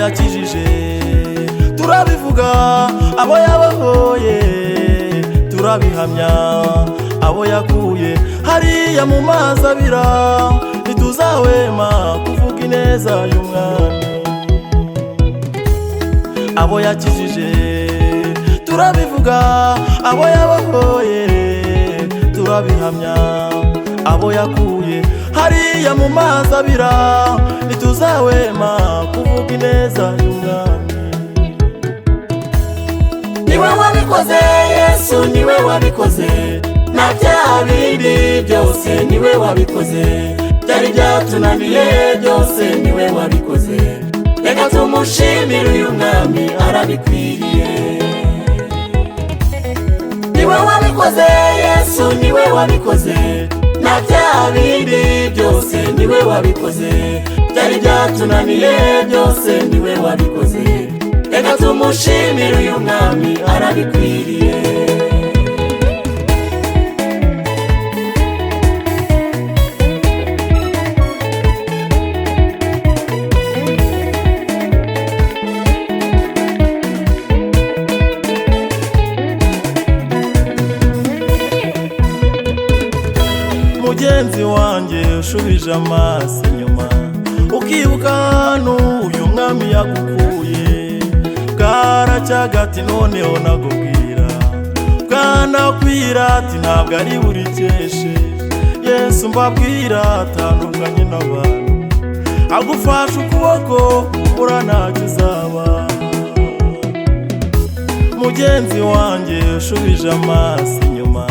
yakijije turabivuga, abo yabohoye turabihamya, abo yakuye hariya mu mazi abira, ntituzahwema kuvuga ineza y'umwami. Abo yakijije turabivuga, abo yabohoye turabihamya, abo yakuye hariya mu mazi abira, ntituzahwema kuvuga ineza y'umwami. Niwe wabikoze Yesu, niwe wabikoze, na bya bindi byose niwe wabikoze, byari byatunaniye byose niwe wabikoze. Reka tumushimire uyu mwami arabikwiriye. Niwe wabikoze Yesu, niwe wabikoze, na bya bindi byose niwe wabikoze, byari byatunaniye byose niwe wabikoze. Reka tumushimire uyu mwami arabikwiriye. Mugenzi wanjye ushubije amaso inyuma, ukibuka n'uyu mwami yagukuye, bwaracyaga ati noneho nagubwira, bwanakwira ati ntabwo ari buri keshe. Yesu mbabwira atandukanye n'abantu, agufashe ukuboko ubura ntacyo uzaba. Mugenzi wanjye ushubije amaso inyuma,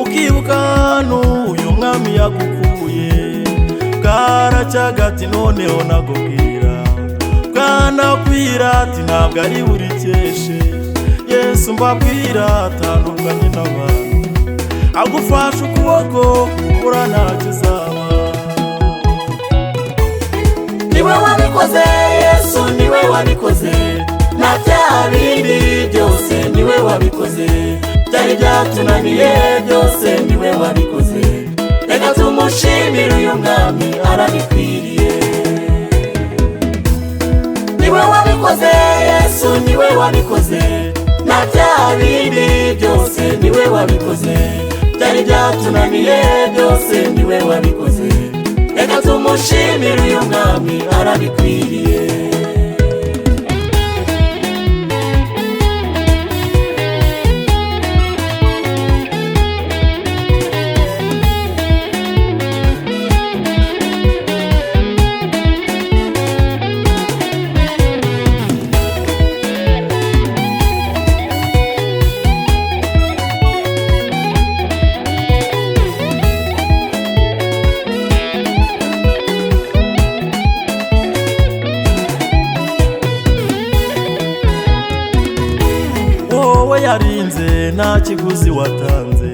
ukibuka n'uyu mwami yagukuye, bwaracyaga ati noneho nagubwira, bwanakwira ati ntabwo ari buri keshe. Yesu mbabwira atandukanye n'abantu, agufashe ukuboko ubura ntacyo uzaba. Niwe wabikoze Yesu, niwe wabikoze, na bya bindi byose niwe wabikoze, byari byatunaniye byose niwe wabikoze. Reka tumushimire uyu mwami arabikwiriye. Niwe wabikoze Yesu, niwe wabikoze, na bya bindi byose niwe wabikoze, byari byatunaniye byose niwe wabikoze. Reka tumushimire uyu mwami arabikwiriye. Wowe yarinze nta kiguzi watanze,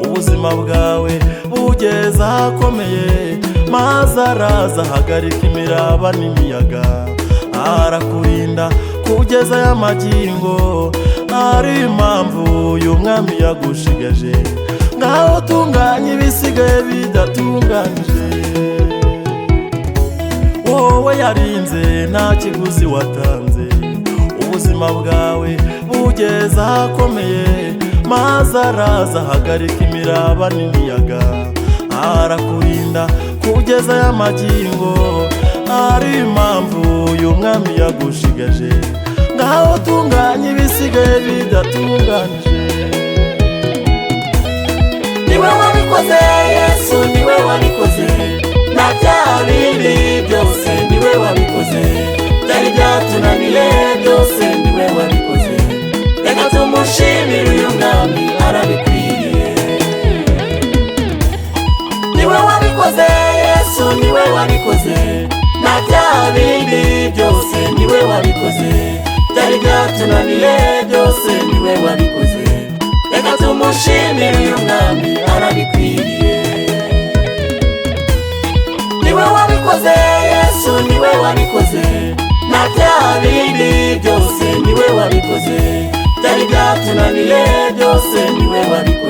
ubuzima bwawe bugeze ahakomeye, maze araza ahagarika imiraba n'imiyaga, arakurinda kugeza aya magingo. Ari impamvu uyu mwami yagushigaje, ngaho tunganya ibisigaye bidatunganije. Wowe yarinze nta kiguzi watanze, ubuzima bwawe bugeze ahakomeye, maze araza ahagarika imiraba n'imiyaga, arakurinda kugeza aya magingo. Ari impamvu uyu mwami yagushigaje, ngaho tunganya ibisigaye bidatunganije. Niwe wabikoze Yesu, niwe wabikoze, na bya bindi byose niwe wabikoze, byari byatunaniye byose niwe wabikoze. Reka tumushimire uyu mwami arabikwiriye. Niwe wabikoze Yesu, niwe wabikoze, na bya bindi byose niwe wabikoze, byari byatunaniye byose niwe wabikoze. Reka tumushimire uyu mwami arabikwiriye. Niwe wabikoze Yesu, niwe wabikoze, na bya bindi byose niwe wabikoze, byari byatunaniye byose niwe wabikoze.